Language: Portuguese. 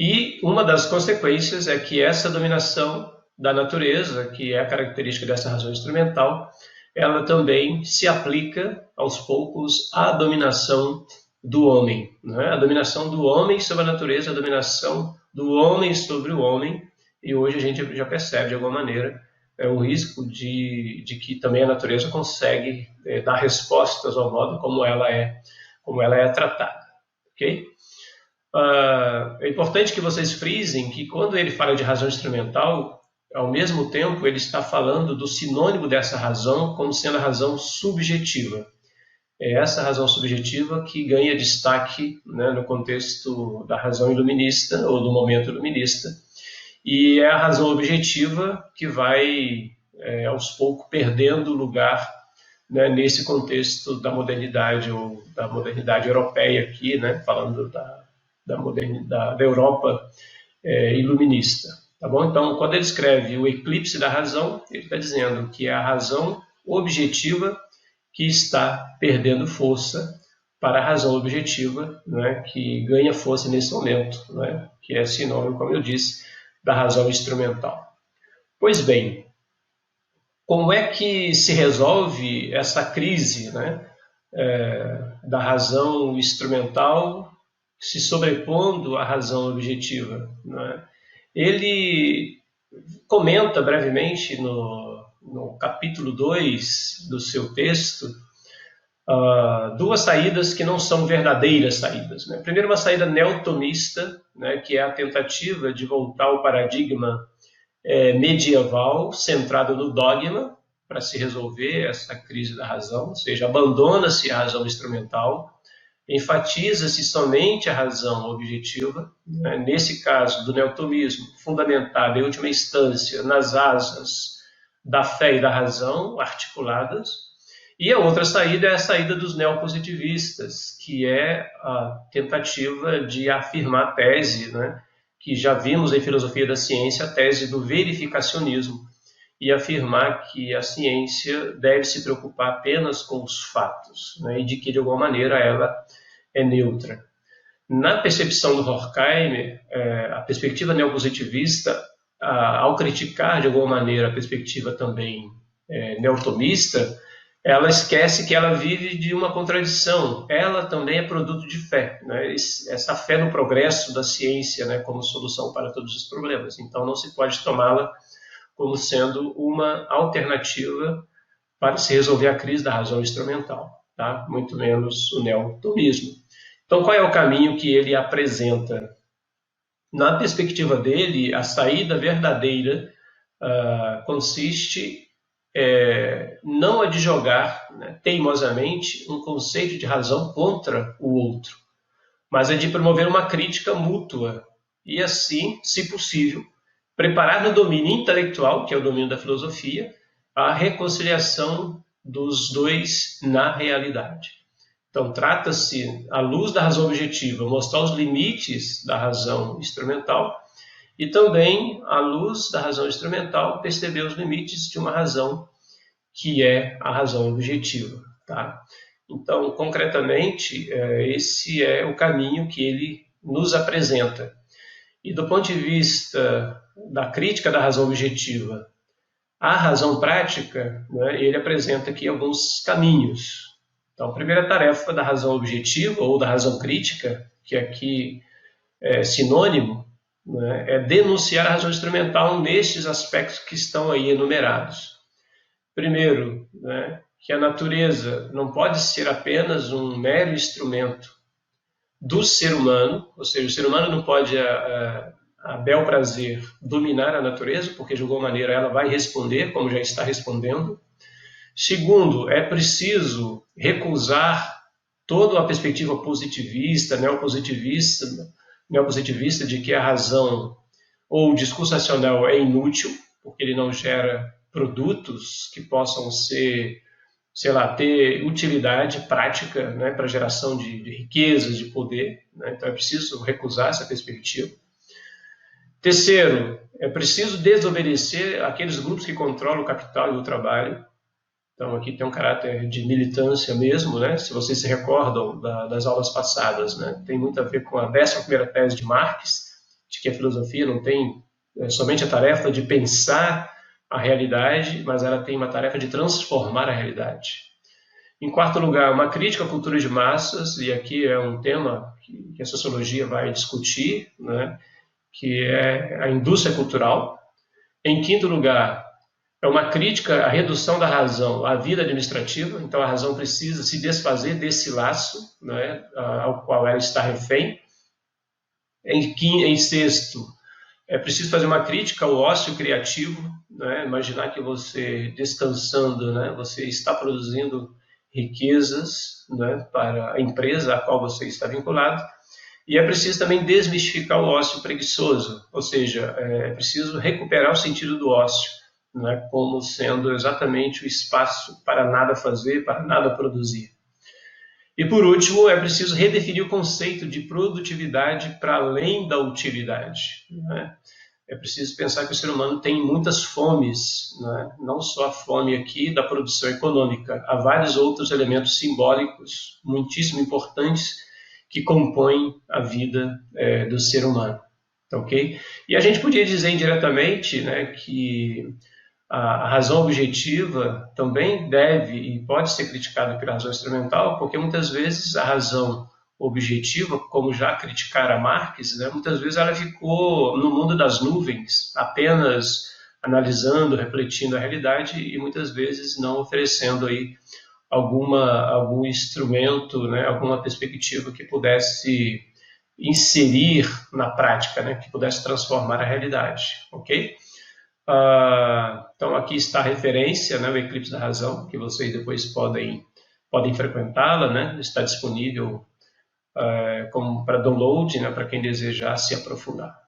E uma das consequências é que essa dominação da natureza, que é a característica dessa razão instrumental, ela também se aplica, aos poucos, à dominação do homem. Né? A dominação do homem sobre a natureza, a dominação do homem sobre o homem, e hoje a gente já percebe, de alguma maneira, o risco de que também a natureza consegue dar respostas ao modo como ela é tratada. Okay? É importante que vocês frisem que quando ele fala de razão instrumental, ao mesmo tempo ele está falando do sinônimo dessa razão como sendo a razão subjetiva. É essa razão subjetiva que ganha destaque, né, no contexto da razão iluminista ou do momento iluminista, e é a razão objetiva que vai, aos poucos, perdendo lugar, né, nesse contexto da modernidade ou da modernidade europeia aqui, né, falando da Europa iluminista. Tá bom? Então, quando ele escreve o eclipse da razão, ele está dizendo que é a razão objetiva que está perdendo força para a razão objetiva, né, que ganha força nesse momento, né, que é sinônimo, como eu disse, da razão instrumental. Pois bem, como é que se resolve essa crise, né, da razão instrumental se sobrepondo à razão objetiva? Né? Ele comenta brevemente no capítulo 2 do seu texto duas saídas que não são verdadeiras saídas. Né? Primeiro, uma saída neotomista, né, que é a tentativa de voltar ao paradigma medieval centrado no dogma para se resolver essa crise da razão, ou seja, abandona-se a razão instrumental, enfatiza-se somente a razão objetiva, né? Nesse caso do neotomismo, fundamentada em última instância nas asas da fé e da razão articuladas. E a outra saída é a saída dos neopositivistas, que é a tentativa de afirmar a tese, né, que já vimos em filosofia da ciência, a tese do verificacionismo, e afirmar que a ciência deve se preocupar apenas com os fatos, né, e de que, de alguma maneira, ela é neutra. Na percepção do Horkheimer, a perspectiva neopositivista, ao criticar, de alguma maneira, a perspectiva também neotomista, ela esquece que ela vive de uma contradição. Ela também é produto de fé, né? Essa fé no progresso da ciência, né, como solução para todos os problemas. Então, não se pode tomá-la como sendo uma alternativa para se resolver a crise da razão instrumental, tá? Muito menos o neotomismo. Então, qual é o caminho que ele apresenta? Na perspectiva dele, a saída verdadeira consiste não a de jogar, né, teimosamente um conceito de razão contra o outro, mas é de promover uma crítica mútua e assim, se possível, preparar no domínio intelectual, que é o domínio da filosofia, a reconciliação dos dois na realidade. Então, trata-se, à luz da razão objetiva, mostrar os limites da razão instrumental e também, à luz da razão instrumental, perceber os limites de uma razão que é a razão objetiva. Tá? Então, concretamente, esse é o caminho que ele nos apresenta. E do ponto de vista da crítica da razão objetiva à razão prática, né, ele apresenta aqui alguns caminhos. Então, a primeira tarefa da razão objetiva ou da razão crítica, que aqui é sinônimo, né, é denunciar a razão instrumental nestes aspectos que estão aí enumerados. Primeiro, né, que a natureza não pode ser apenas um mero instrumento do ser humano, ou seja, o ser humano não pode, a bel prazer, dominar a natureza, porque de alguma maneira ela vai responder, como já está respondendo. Segundo, é preciso recusar toda a perspectiva positivista, neopositivista de que a razão ou o discurso racional é inútil, porque ele não gera produtos que possam ser, sei lá, ter utilidade prática, né, para geração de riquezas, de poder. Né? Então é preciso recusar essa perspectiva. Terceiro, é preciso desobedecer aqueles grupos que controlam o capital e o trabalho. Então aqui tem um caráter de militância mesmo, né? Se vocês se recordam das aulas passadas, né? Tem muito a ver com a 11ª tese de Marx, de que a filosofia não tem somente a tarefa de pensar a realidade, mas ela tem uma tarefa de transformar a realidade. Em quarto lugar, uma crítica à cultura de massas, e aqui é um tema que a sociologia vai discutir, né, que é a indústria cultural. Em quinto lugar, é uma crítica à redução da razão à vida administrativa, então a razão precisa se desfazer desse laço, né, ao qual ela está refém. Em sexto, é preciso fazer uma crítica ao ócio criativo, né, imaginar que você, descansando, né, você está produzindo riquezas, né, para a empresa a qual você está vinculado. E é preciso também desmistificar o ócio preguiçoso, ou seja, é preciso recuperar o sentido do ócio, né, como sendo exatamente o espaço para nada fazer, para nada produzir. E por último, é preciso redefinir o conceito de produtividade para além da utilidade, né? É preciso pensar que o ser humano tem muitas fomes, né? Não só a fome aqui da produção econômica, há vários outros elementos simbólicos muitíssimo importantes que compõem a vida do ser humano. Okay? E a gente podia dizer indiretamente, né, que a razão objetiva também deve e pode ser criticada pela razão instrumental, porque muitas vezes a razão objetiva, como já criticara Marx, né, muitas vezes ela ficou no mundo das nuvens, apenas analisando, refletindo a realidade e muitas vezes não oferecendo aí algum instrumento, né, alguma perspectiva que pudesse inserir na prática, né, que pudesse transformar a realidade, ok? Então aqui está a referência, né, o Eclipse da Razão, que vocês depois podem frequentá-la, né, está disponível como para download, né, para quem desejar se aprofundar.